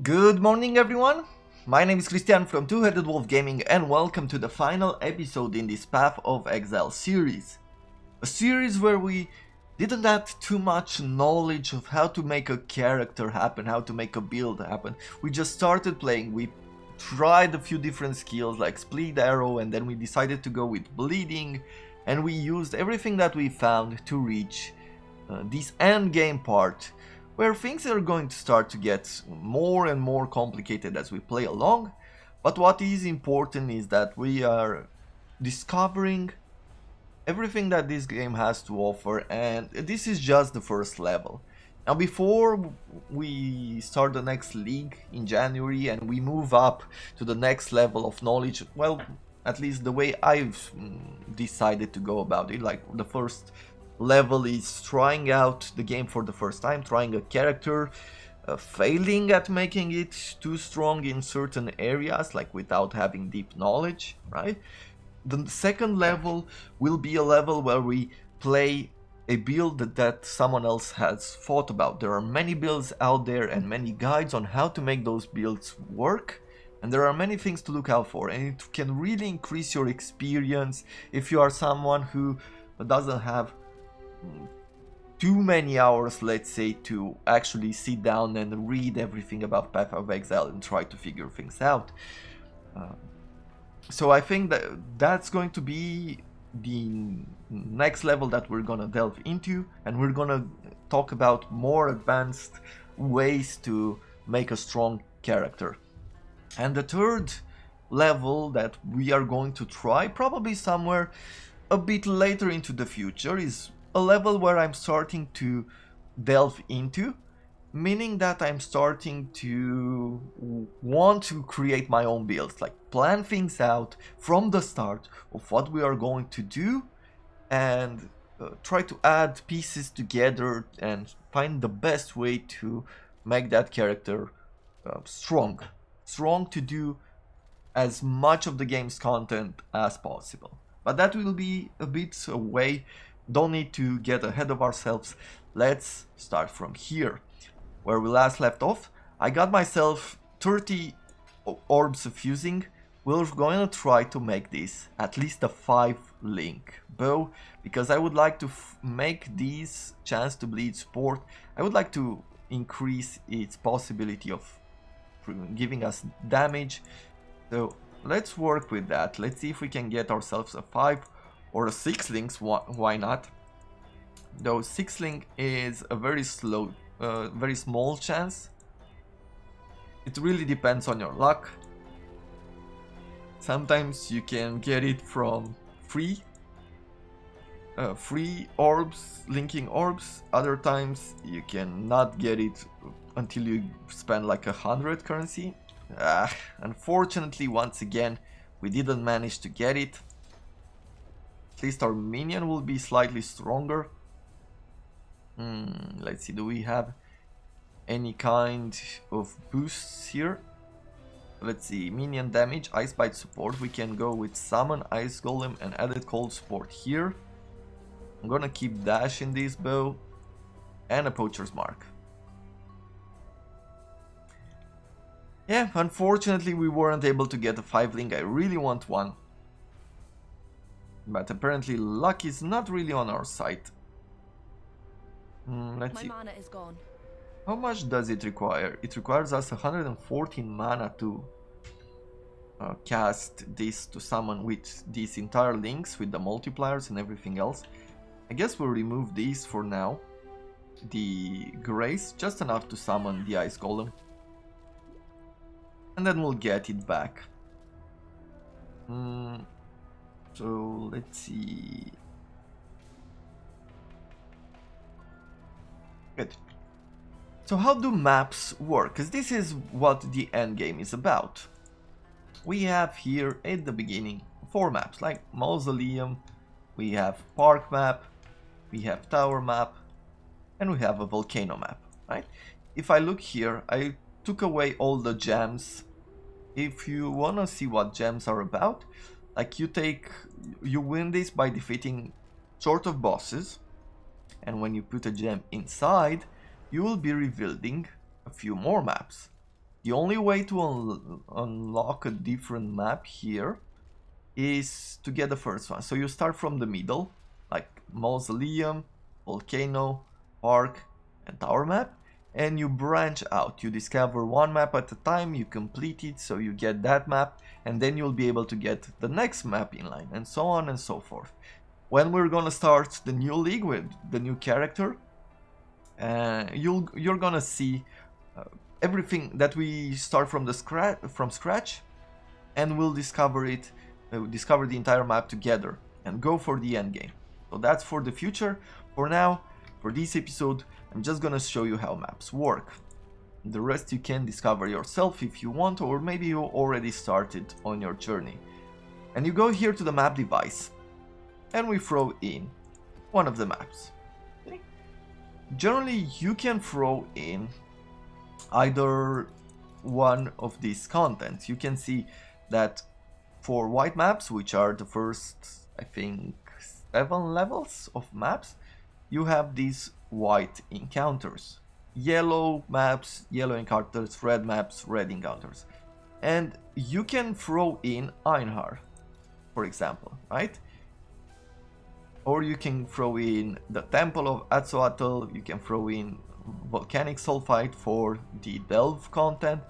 Good morning, everyone. My name is Christian from Two-Headed Wolf Gaming, and welcome to the final episode in this Path of Exile series. A series where we didn't add too much knowledge of how to make a character happen, how to make a build happen. We just started playing, we tried a few different skills like Split Arrow, and then we decided to go with Bleeding, and we used everything that we found to reach this end game part, where things are going to start to get more and more complicated as we play along. But what is important is that we are discovering everything that this game has to offer, and this is just the first level. Now, before we start the next league in January and we move up to the next level of knowledge, well, at least the way I've decided to go about it, like the first level is trying out the game for the first time, trying a character, failing at making it too strong in certain areas, like without having deep knowledge, right? The second level will be a level where we play a build that someone else has thought about. There are many builds out there and many guides on how to make those builds work, and there are many things to look out for, and it can really increase your experience if you are someone who doesn't have too many hours, let's say, to actually sit down and read everything about Path of Exile and try to figure things out. So I think that that's going to be the next level that we're gonna delve into, and we're gonna talk about more advanced ways to make a strong character. And the third level that we are going to try, probably somewhere a bit later into the future, is a level where I'm starting to delve into, meaning that I'm starting to want to create my own builds, like plan things out from the start of what we are going to do, and try to add pieces together and find the best way to make that character strong to do as much of the game's content as possible. But that will be a bit away. Don't need to get ahead of ourselves. Let's start from here. Where we last left off, I got myself 30 orbs of fusing. We're going to try to make this at least a 5-link bow, because I would like to make this chance to bleed support. I would like to increase its possibility of giving us damage. So let's work with that. Let's see if we can get ourselves a 5 or a 6 links, why not? Though 6 link is a very slow, very small chance. It really depends on your luck. Sometimes you can get it from free orbs, linking orbs. Other times you cannot get it until you spend like 100 currency. Unfortunately, once again, we didn't manage to get it. At least our minion will be slightly stronger. Let's see, do we have any kind of boosts here? Let's see, minion damage, ice bite support. We can go with summon, ice golem, and added cold support here. I'm gonna keep dash in this bow and a poacher's mark. Yeah, unfortunately we weren't able to get a 5-link. I really want one, but apparently luck is not really on our side. Let's see. My mana is gone. How much does it require? It requires us 114 mana to cast this, to summon with these entire links, with the multipliers and everything else. I guess we'll remove these for now. The grace, just enough to summon the ice golem. And then we'll get it back. So let's see. Good. So how do maps work? Because this is what the end game is about. We have here at the beginning 4 maps, like Mausoleum, we have Park map, we have Tower map, and we have a Volcano map, right? If I look here, I took away all the gems. If you wanna see what gems are about, like you win this by defeating sort of bosses, and when you put a gem inside, you will be revealing a few more maps. The only way to unlock a different map here is to get the first one. So you start from the middle, like Mausoleum, Volcano, Park, and Tower map, and you branch out. You discover one map at a time, you complete it, so you get that map, and then you'll be able to get the next map in line, and so on and so forth. When we're gonna start the new league with the new character, you're gonna see everything that we start from scratch, and we'll discover the entire map together and go for the end game. So that's for the future. For now, for this episode, I'm just gonna show you how maps work. The rest you can discover yourself if you want, or maybe you already started on your journey. And you go here to the map device, and we throw in one of the maps. Generally, you can throw in either one of these contents. You can see that for white maps, which are the first, I think, 7 levels of maps, you have these white encounters. Yellow maps, yellow encounters, red maps, red encounters. And you can throw in Einhar, for example, right? Or you can throw in the Temple of Azzoatl, you can throw in Volcanic Sulfite for the Delve content,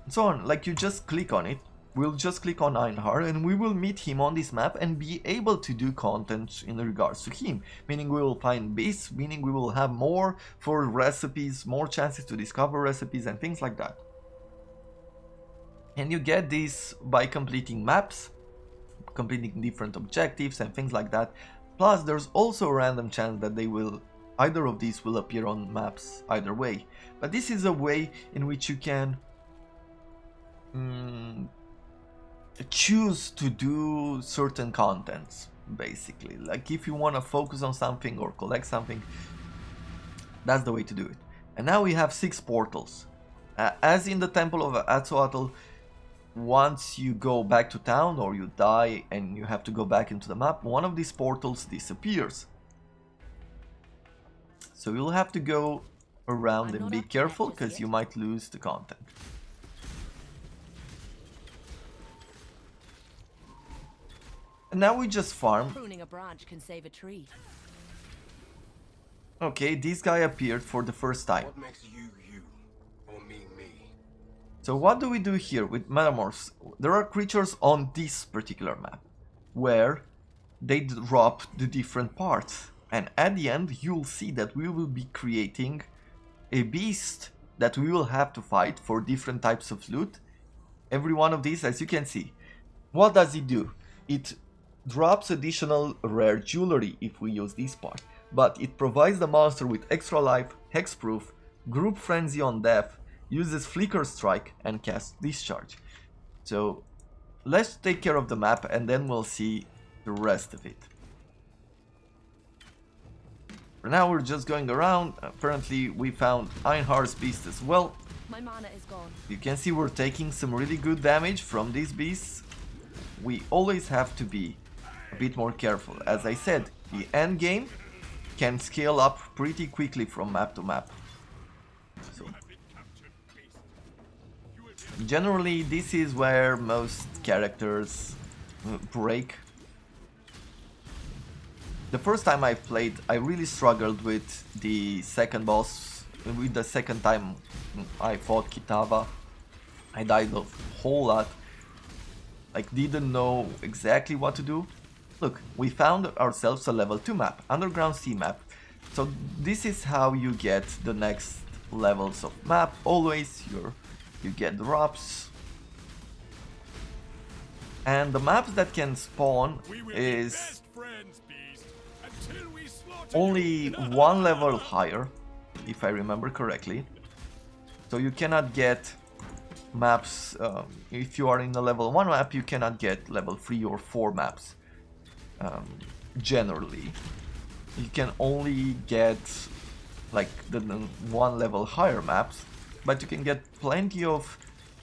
and so on. Like, you just click on it, we'll just click on Einhar, and we will meet him on this map and be able to do content in regards to him. Meaning we will find beasts, meaning we will have more for recipes, more chances to discover recipes and things like that. And you get this by completing maps, completing different objectives and things like that. Plus, there's also a random chance that either of these will appear on maps either way. But this is a way in which you can choose to do certain contents, basically. Like, if you want to focus on something or collect something, that's the way to do it. And now we have 6 portals. As in the Temple of Azzoatl, once you go back to town or you die and you have to go back into the map, one of these portals disappears. So you'll have to go around and be careful, because you might lose the content. And now we just farm. Pruning a branch can save a tree. Okay, this guy appeared for the first time. What makes you you, or me me? So what do we do here with Metamorphs? There are creatures on this particular map where they drop the different parts, and at the end you'll see that we will be creating a beast that we will have to fight for different types of loot. Every one of these, as you can see. What does it do? It drops additional rare jewelry if we use this part, but it provides the monster with extra life, hexproof, group frenzy on death, uses Flicker Strike, and casts Discharge. So let's take care of the map and then we'll see the rest of it. For now we're just going around. Apparently we found Einhar's beast as well. My mana is gone. You can see we're taking some really good damage from these beasts. We always have to be a bit more careful. As I said, the end game can scale up pretty quickly from map to map. So generally, this is where most characters break. The first time I played, I really struggled with the second boss. With the second time I fought Kitava, I died a whole lot. Like, didn't know exactly what to do. Look, we found ourselves a level 2 map, Underground Sea map. So this is how you get the next levels of map. Always you get drops. And the maps that can spawn is only one level higher, if I remember correctly. So you cannot get maps, if you are in a level 1 map, you cannot get level 3 or 4 maps. Generally, you can only get like the one level higher maps, but you can get plenty of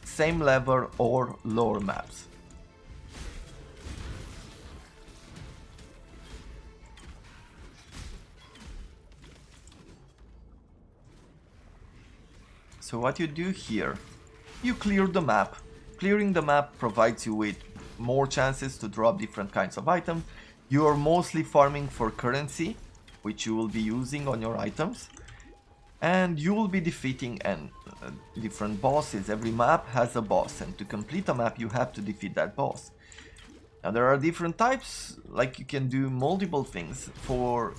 same level or lower maps. So what you do here you clear the map. Clearing the map provides you with more chances to drop different kinds of items. You are mostly farming for currency, which you will be using on your items. And you will be defeating different bosses. Every map has a boss, and to complete a map you have to defeat that boss. Now there are different types, like you can do multiple things. For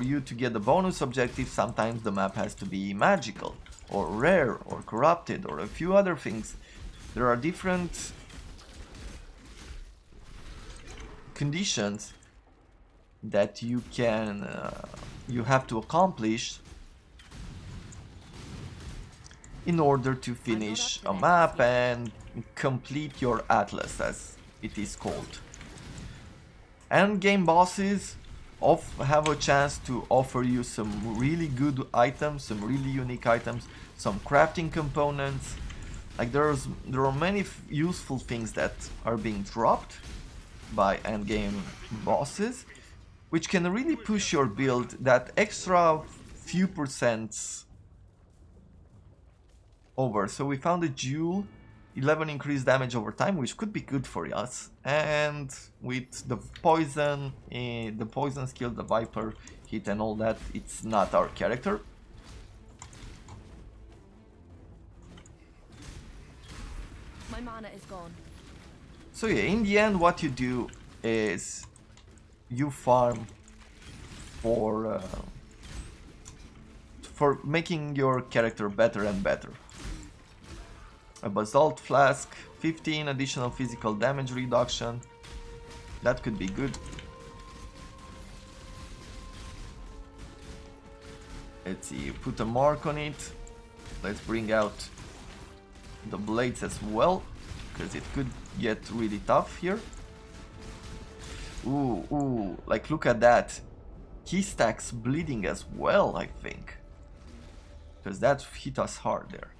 you to get the bonus objective, sometimes the map has to be magical, or rare, or corrupted, or a few other things. There are different conditions that you have to accomplish in order to finish a map and complete your atlas, as it is called. Endgame bosses have a chance to offer you some really good items, some really unique items, some crafting components. Like there are many useful things that are being dropped by endgame bosses, which can really push your build that extra few percents over. So we found a jewel, 11 increased damage over time, which could be good for us. And with the poison skill, the Viper hit and all that, it's not our character. My mana is gone. So yeah, in the end what you do is you farm for making your character better and better. A basalt flask, 15 additional physical damage reduction. That could be good. Let's see, put a mark on it. Let's bring out the blades as well, because it could get really tough here. Ooh, like look at that. Key stacks bleeding as well, I think. Because that hit us hard there.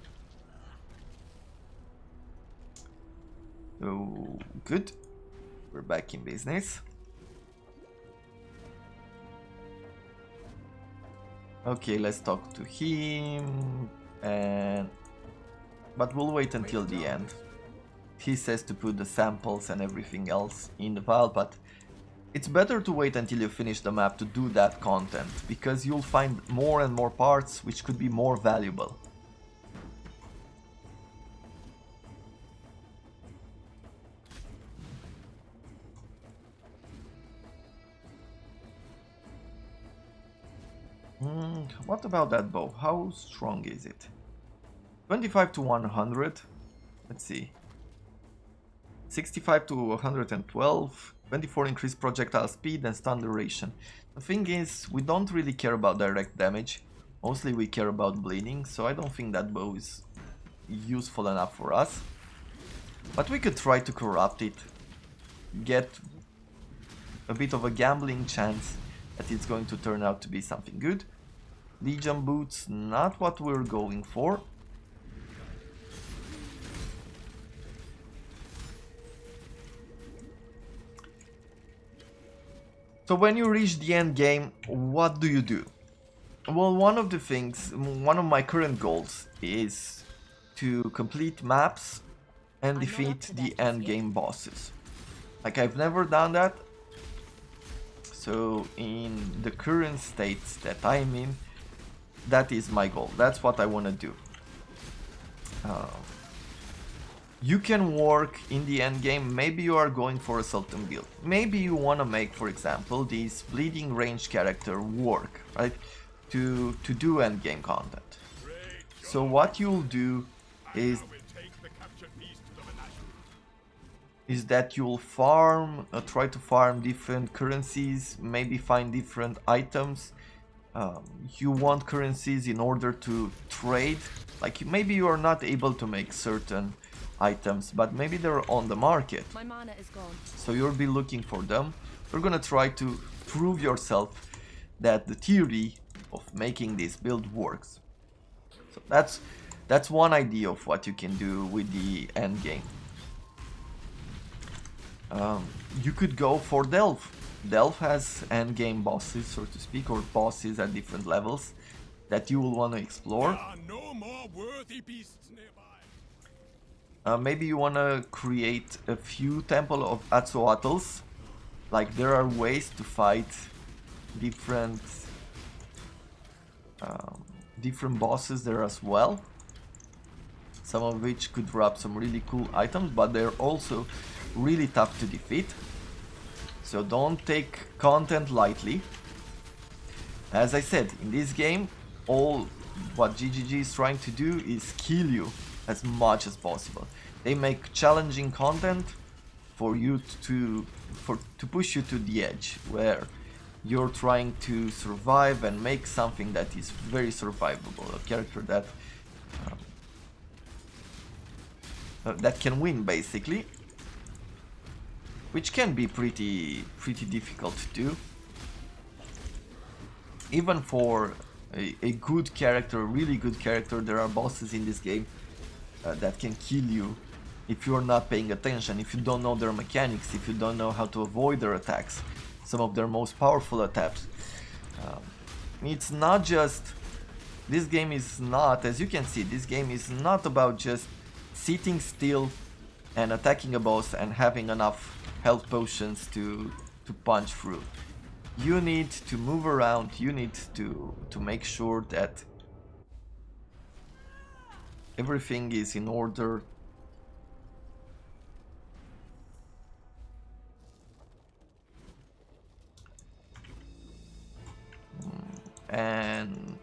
So, good. We're back in business. Okay, let's talk to him. But we'll wait until the end. He says to put the samples and everything else in the vial, but it's better to wait until you finish the map to do that content, because you'll find more and more parts which could be more valuable. What about that bow? How strong is it? 25 to 100. Let's see. 65 to 112. 24 increased projectile speed and stun duration. The thing is, we don't really care about direct damage. Mostly we care about bleeding, so I don't think that bow is useful enough for us. But we could try to corrupt it. Get a bit of a gambling chance that it's going to turn out to be something good. Legion boots, not what we're going for. So when you reach the end game, what do you do? Well, one of my current goals is to complete maps and defeat the end game bosses. Like, I've never done that. So in the current state that I'm in, that is my goal. That's what I want to do. You can work in the end game. Maybe you are going for a certain build. Maybe you want to make, for example, this bleeding range character work, right? To do end game content. So what you'll do is that you'll farm, try to farm different currencies, maybe find different items. You want currencies in order to trade. Like, maybe you are not able to make certain items, but maybe they're on the market. My mana is gone. So you'll be looking for them. You're gonna try to prove yourself that the theory of making this build works. So that's one idea of what you can do with the end game. You could go for Delve. Delve has end game bosses, so to speak, or bosses at different levels that you will want to explore. There are no more worthy beasts nearby. Maybe you wanna create a few Temple of Atzoatls. Like there are ways to fight different different bosses there as well. Some of which could drop some really cool items, but they're also really tough to defeat. So don't take content lightly. As I said, in this game, all what GGG is trying to do is kill you as much as possible. They make challenging content for you to push you to the edge, where you're trying to survive and make something that is very survivable, a character that that can win basically, which can be pretty difficult to do. Even for a good character, a really good character, there are bosses in this game that can kill you if you're not paying attention, if you don't know their mechanics, if you don't know how to avoid their attacks, some of their most powerful attacks. It's not just... This game is not, as you can see, this game is not about just sitting still and attacking a boss and having enough health potions to punch through. You need to move around, you need to make sure that everything is in order. And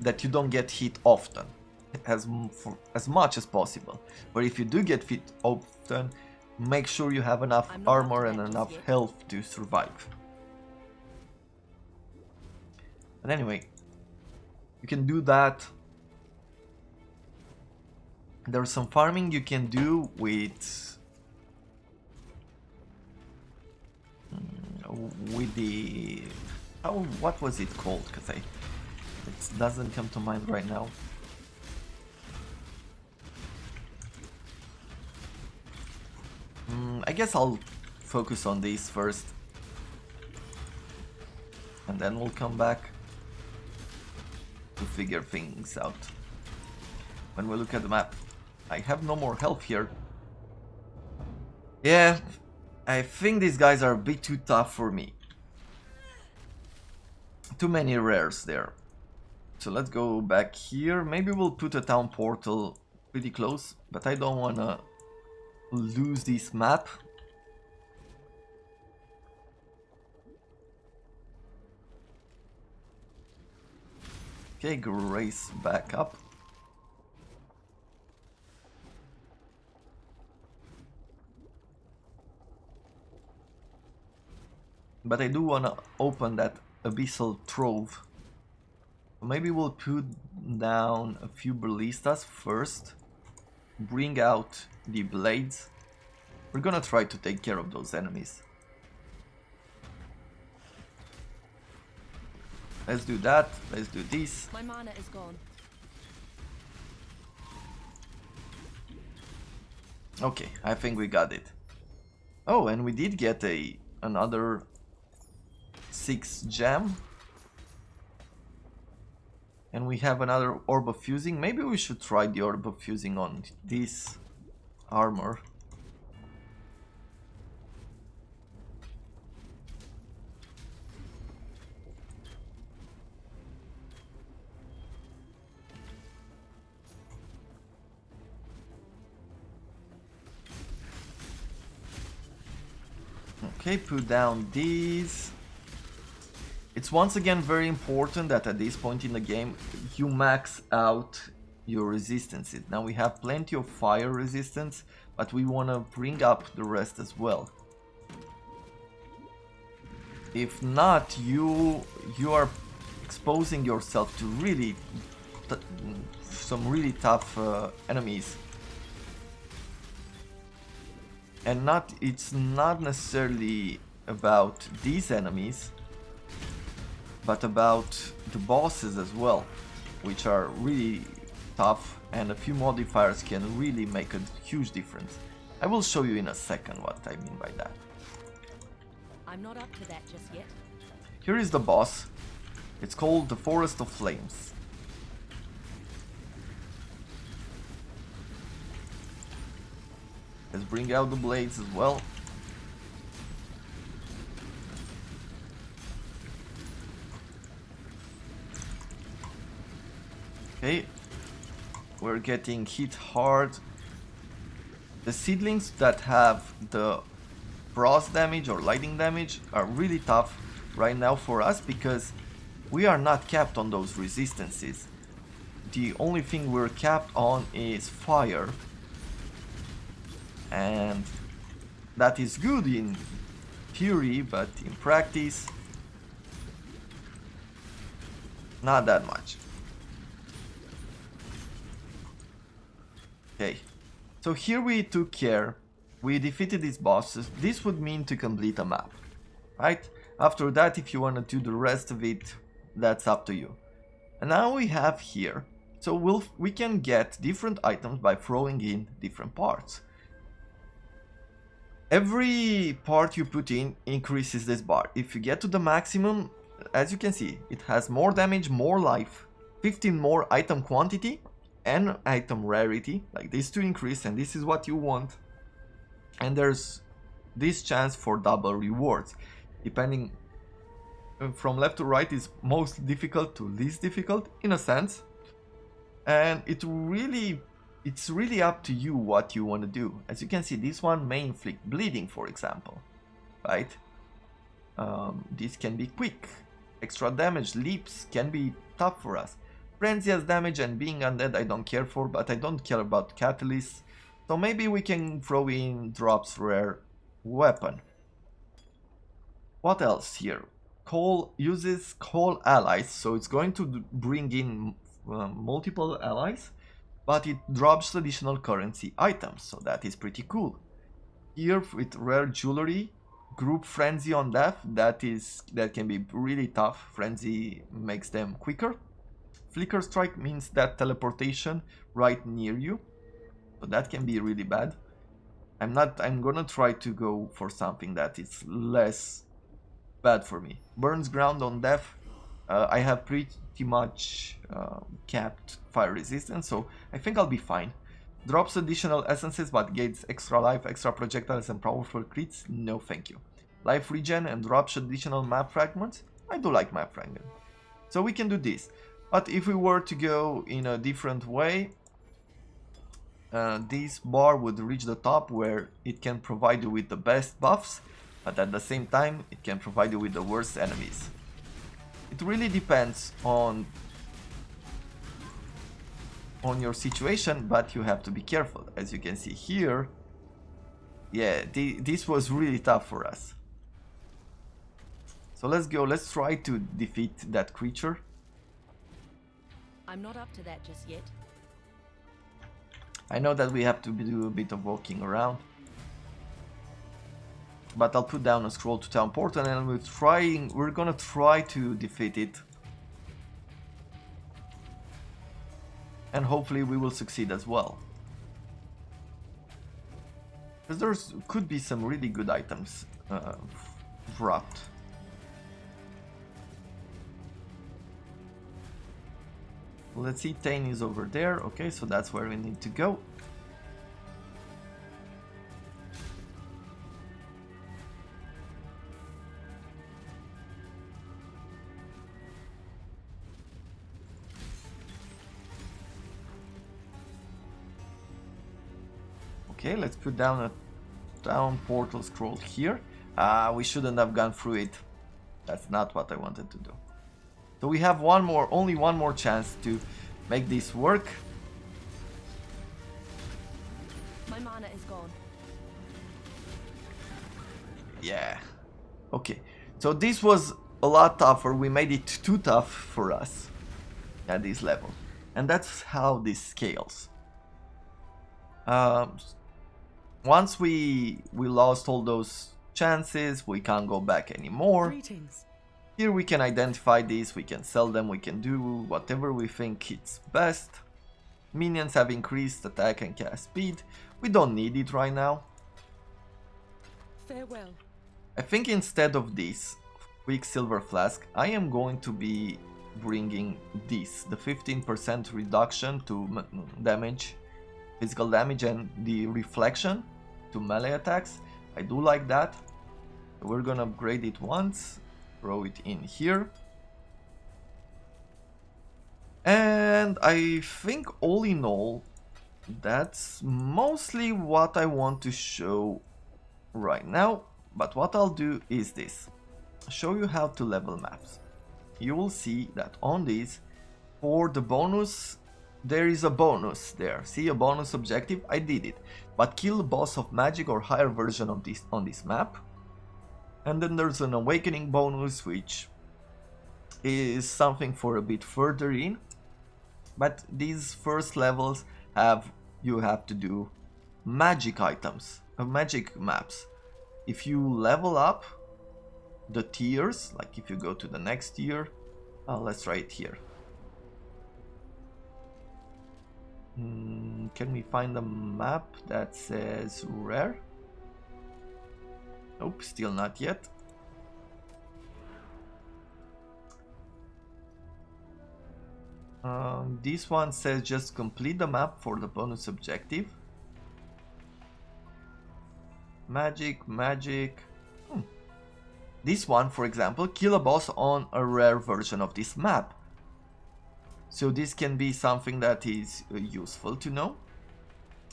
that you don't get hit often, as much as possible. But if you do get hit often, make sure you have enough armor and enough health to survive. And anyway, you can do that. There's some farming you can do with the... what was it called? Because it doesn't come to mind right now. I guess I'll focus on these first, and then we'll come back to figure things out. When we look at the map, I have no more health here. Yeah, I think these guys are a bit too tough for me. Too many rares there. So let's go back here. Maybe we'll put a town portal pretty close, but I don't wanna lose this map. Okay, Grace back up. But I do wanna open that Abyssal Trove. Maybe we'll put down a few ballistas first. Bring out the blades. We're gonna try to take care of those enemies. Let's do that. Let's do this. My mana is gone. Okay, I think we got it. Oh, and we did get another 6 gem. And we have another Orb of Fusing. Maybe we should try the Orb of Fusing on this armor. Okay, put down these. It's once again very important that at this point in the game you max out your resistances. Now we have plenty of fire resistance, but we want to bring up the rest as well. If not, you are exposing yourself to some really tough enemies. And it's not necessarily about these enemies, but about the bosses as well, which are really tough, and a few modifiers can really make a huge difference. I will show you in a second what I mean by that. I'm not up to that just yet. Here is the boss. It's called the Forest of Flames. Let's bring out the blades as well. Okay, we're getting hit hard. The seedlings that have the frost damage or lightning damage are really tough right now for us because we are not capped on those resistances. The only thing we're capped on is fire, and that is good in theory, but in practice not that much. Okay, so here we took care, we defeated these bosses. This would mean to complete a map, right? After that, if you want to do the rest of it, that's up to you. And now we have here, so we can get different items by throwing in different parts. Every part you put in increases this bar. If you get to the maximum, as you can see, it has more damage, more life, 15 more item quantity, and item rarity, like these two increase, and this is what you want. And there's this chance for double rewards, depending from left to right is most difficult to least difficult in a sense. And it's really up to you what you want to do. As you can see, this one may inflict bleeding, for example, right? This can be quick. Extra damage, leaps can be tough for us. Frenzy has damage, and being undead I don't care for, but I don't care about catalysts. So maybe we can throw in drops rare weapon. What else here? Call uses call allies, so it's going to bring in multiple allies, but it drops additional currency items, so that is pretty cool. Here with rare jewelry, group frenzy on death, that can be really tough. Frenzy makes them quicker. Flicker strike means that teleportation right near you, so that can be really bad. I'm gonna try to go for something that is less bad for me. Burns ground on death. I have pretty much capped fire resistance, so I think I'll be fine. Drops additional essences but gains extra life, extra projectiles and powerful crits. No thank you. Life regen and drops additional map fragments. I do like map fragments, so we can do this. But if we were to go in a different way, this bar would reach the top where it can provide you with the best buffs, but at the same time it can provide you with the worst enemies. It really depends on your situation, but you have to be careful. As you can see here, yeah, this was really tough for us. So let's go, let's try to defeat that creature. I'm not up to that just yet. I know that we have to do a bit of walking around, but I'll put down a scroll to town portal and we're gonna try to defeat it. And hopefully we will succeed as well. Because there could be some really good items dropped. Let's see, Tane is over there. Okay, so that's where we need to go. Okay, let's put down a town portal scroll here. We shouldn't have gone through it. That's not what I wanted to do. So we have only one more chance to make this work. My mana is gone. Yeah. Okay. So this was a lot tougher. We made it too tough for us at this level. And that's how this scales. Once we lost all those chances, we can't go back anymore. Greetings. Here we can identify these, we can sell them, we can do whatever we think it's best. Minions have increased attack and cast speed. We don't need it right now. Farewell. I think instead of this Quicksilver Flask, I am going to be bringing this, the 15% reduction to damage, physical damage, and the reflection to melee attacks. I do like that. We're gonna upgrade it once, throw it in here. And I think all in all, that's mostly what I want to show right now. But what I'll do is this, show you how to level maps. You will see that on this, for the bonus, there is a bonus there. See, a bonus objective, I did it. But kill a boss of magic or higher version of this on this map. And then there's an awakening bonus, which is something for a bit further in. But these first levels you have to do magic items, magic maps. If you level up the tiers, like if you go to the next tier, let's try it here. Can we find a map that says rare? Nope, still not yet. This one says just complete the map for the bonus objective. Magic. This one, for example, kill a boss on a rare version of this map. So this can be something that is useful to know.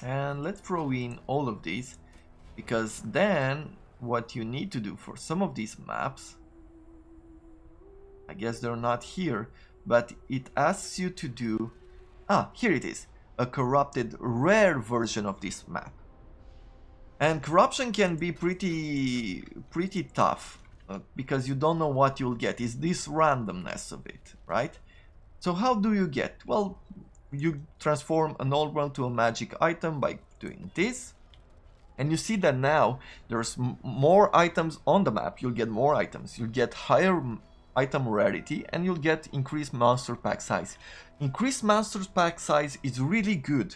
And let's throw in all of these, because then what you need to do for some of these maps, I guess they're not here, but it asks you to do, here it is, a corrupted rare version of this map. And corruption can be pretty tough, because you don't know what you'll get. It's this randomness of it, right? So how do you get? Well, you transform an old one to a magic item by doing this. And you see that now there's more items on the map. You'll get more items. You'll get higher item rarity, and you'll get increased monster pack size. Increased monster pack size is really good,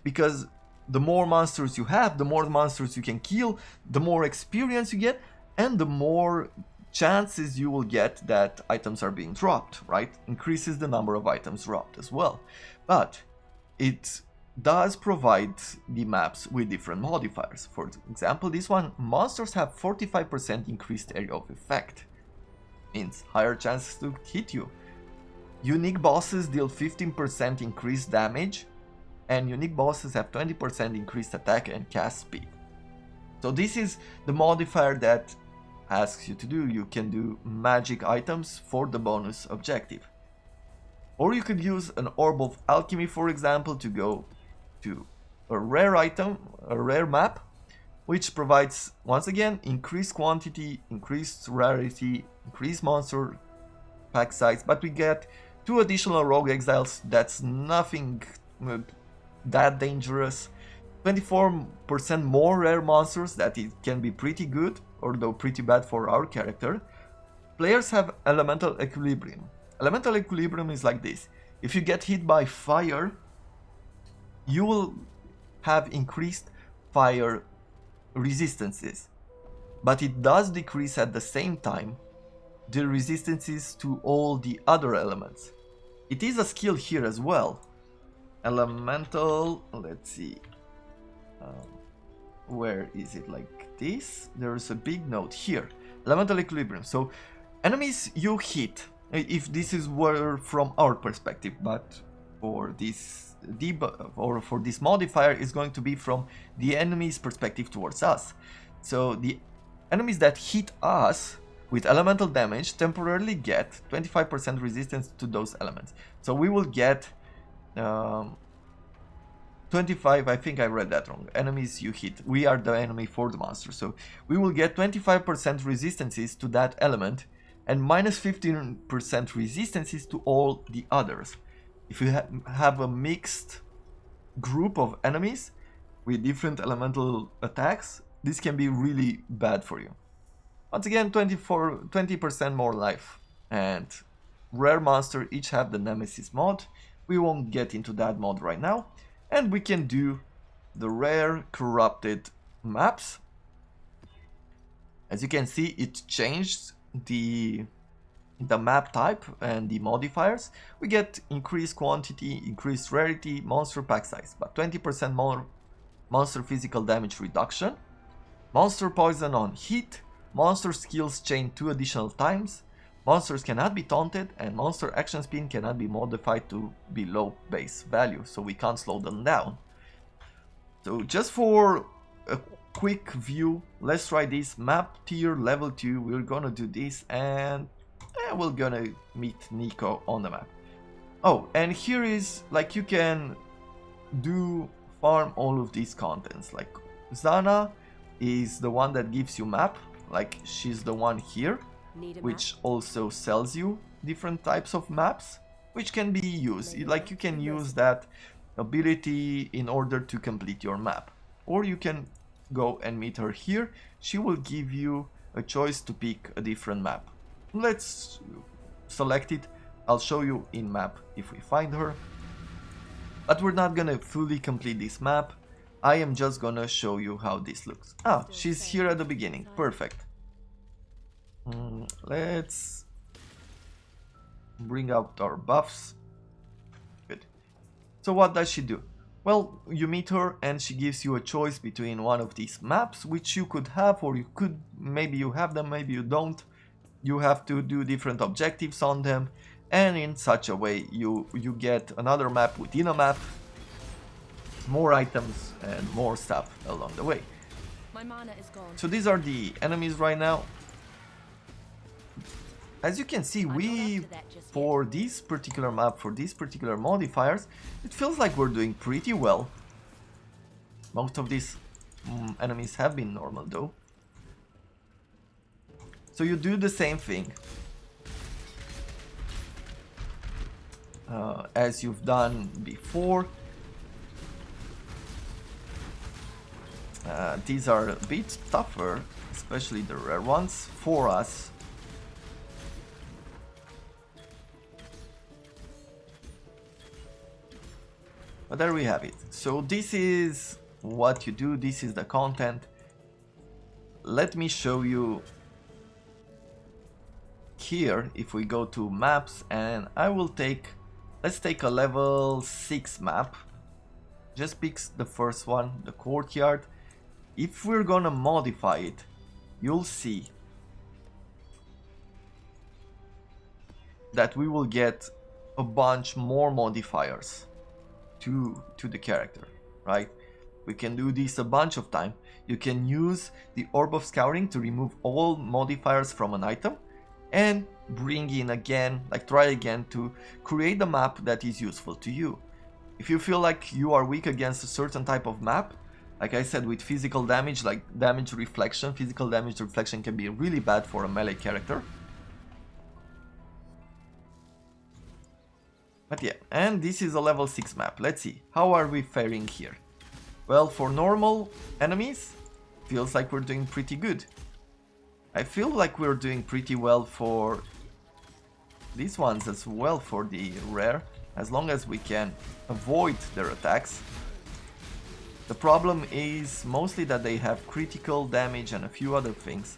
because the more monsters you have, the more monsters you can kill, the more experience you get, and the more chances you will get that items are being dropped, right? Increases the number of items dropped as well. But it does provide the maps with different modifiers. For example, this one, monsters have 45% increased area of effect. Means higher chances to hit you. Unique bosses deal 15% increased damage, and unique bosses have 20% increased attack and cast speed. So this is the modifier that asks you to do. You can do magic items for the bonus objective. Or you could use an Orb of Alchemy, for example, to go to a rare item, a rare map, which provides, once again, increased quantity, increased rarity, increased monster pack size, but we get 2 additional rogue exiles. That's nothing that dangerous. 24% more rare monsters, that it can be pretty good, although pretty bad for our character. Players have elemental equilibrium. Elemental equilibrium is like this. If you get hit by fire, you will have increased fire resistances, but it does decrease at the same time the resistances to all the other elements. It is a skill here as well. Elemental, let's see, where is it? Like this? There's a big note here. Elemental equilibrium. So enemies you hit, if this is where from our perspective, but for this debuff or for this modifier is going to be from the enemy's perspective towards us. So the enemies that hit us with elemental damage temporarily get 25% resistance to those elements. So we will get 25, I think I read that wrong. Enemies you hit, we are the enemy for the monster. So we will get 25% resistances to that element and minus 15% resistances to all the others. If you have a mixed group of enemies with different elemental attacks, this can be really bad for you. Once again, 20% more life, and rare monster each have the Nemesis mod. We won't get into that mod right now, and we can do the rare corrupted maps. As you can see, it changed the map type and the modifiers. We get increased quantity, increased rarity, monster pack size, but 20% more monster physical damage reduction, monster poison on hit, monster skills chain 2 additional times, monsters cannot be taunted, and monster action speed cannot be modified to below base value, so we can't slow them down. So just for a quick view, let's try this map tier level 2. We're gonna do this, and we're gonna meet Nico on the map. Oh, and here is, like, you can do farm all of these contents. Like Zana is the one that gives you map, like she's the one here, which also sells you different types of maps, which can be used. Like, you can use that ability in order to complete your map, or you can go and meet her here. She will give you a choice to pick a different map. Let's select it. I'll show you in map if we find her, but we're not gonna fully complete this map. I am just gonna show you how this looks. Ah, she's here at the beginning. Perfect. Let's bring out our buffs. Good. So what does she do? Well, you meet her and she gives you a choice between one of these maps, which you could have, or you could, maybe you have them, maybe you don't. You have to do different objectives on them, and in such a way you get another map within a map, more items and more stuff along the way. My mana is gone. So these are the enemies right now. As you can see, for this particular map, for these particular modifiers, it feels like we're doing pretty well. Most of these enemies have been normal though. So you do the same thing as you've done before. These are a bit tougher, especially the rare ones, for us. But there we have it. So this is what you do, this is the content. Let me show you here. If we go to maps, and I will take, let's take a level 6 map. Just pick the first one, the courtyard. If we're gonna modify it, you'll see that we will get a bunch more modifiers to the character, right? We can do this a bunch of time. You can use the Orb of Scouring to remove all modifiers from an item and bring in again, like try again to create a map that is useful to you. If you feel like you are weak against a certain type of map, like I said, with physical damage, like damage reflection, physical damage reflection can be really bad for a melee character. But yeah, and this is a level 6 map. Let's see, how are we faring here? Well, for normal enemies, feels like we're doing pretty good. I feel like we're doing pretty well for these ones as well, for the rare, as long as we can avoid their attacks. The problem is mostly that they have critical damage and a few other things.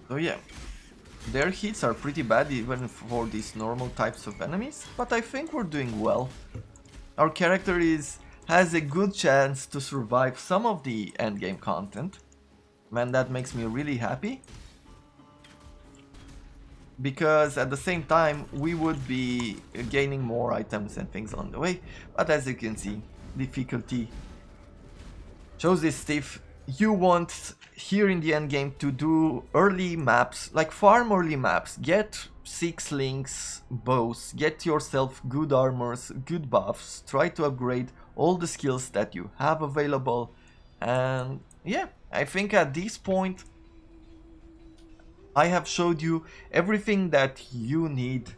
So yeah, their hits are pretty bad even for these normal types of enemies, but I think we're doing well. Our character has a good chance to survive some of the endgame content. Man, that makes me really happy. Because at the same time, we would be gaining more items and things on the way. But as you can see, difficulty shows this stiff. You want here in the end game to do early maps, like farm early maps, get 6 links, bows, get yourself good armors, good buffs, try to upgrade all the skills that you have available, and yeah, I think at this point I have showed you everything that you need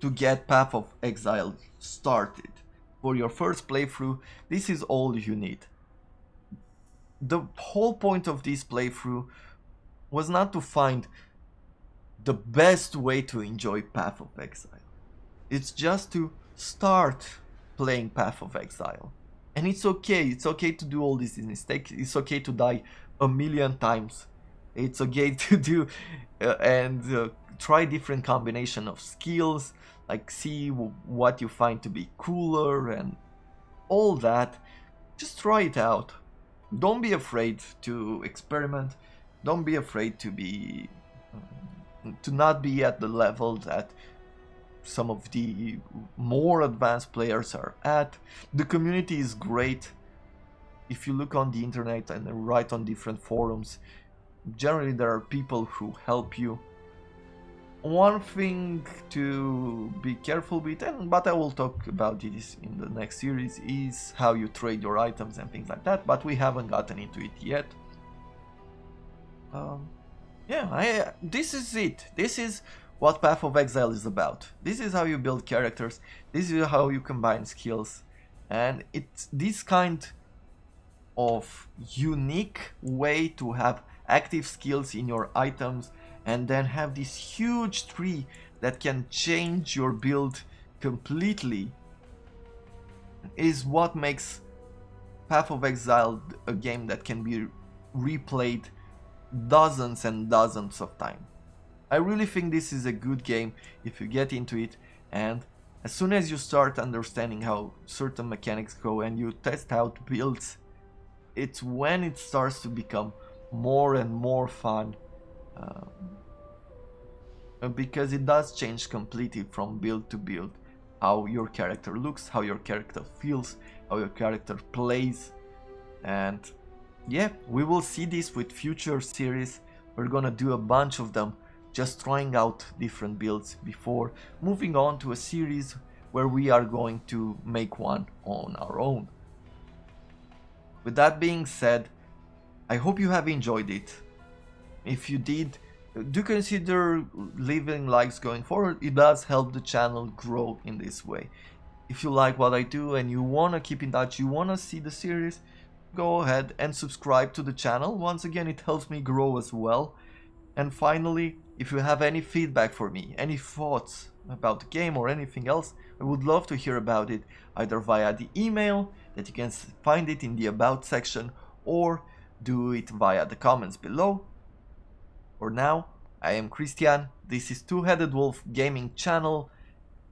to get Path of Exile started. For your first playthrough, this is all you need. The whole point of this playthrough was not to find the best way to enjoy Path of Exile. It's just to start playing Path of Exile. And it's okay to do all these mistakes, it's okay to die a million times. It's okay to do and try different combination of skills, like see what you find to be cooler and all that. Just try it out. Don't be afraid to experiment. Don't be afraid to not be at the level that some of the more advanced players are at. The community is great. If you look on the internet and write on different forums, generally there are people who help you. One thing to be careful with, but I will talk about this in the next series, is how you trade your items and things like that, but we haven't gotten into it yet. Yeah, this is it. This is what Path of Exile is about. This is how you build characters, this is how you combine skills, and it's this kind of unique way to have active skills in your items and then have this huge tree that can change your build completely is what makes Path of Exile a game that can be replayed dozens and dozens of times. I really think this is a good game if you get into it, and as soon as you start understanding how certain mechanics go and you test out builds, it's when it starts to become more and more fun, because it does change completely from build to build how your character looks, how your character feels, how your character plays. And yeah, we will see this with future series. We're gonna do a bunch of them, just trying out different builds before moving on to a series where we are going to make one on our own. With that being said, I hope you have enjoyed it. If you did, do consider leaving likes going forward. It does help the channel grow in this way. If you like what I do and you want to keep in touch, you want to see the series, go ahead and subscribe to the channel. Once again, it helps me grow as well. And finally, if you have any feedback for me, any thoughts about the game or anything else, I would love to hear about it, either via the email that you can find it in the about section, or do it via the comments below. For now, I am Christian, this is Two-Headed Wolf Gaming channel,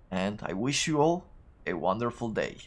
and I wish you all a wonderful day.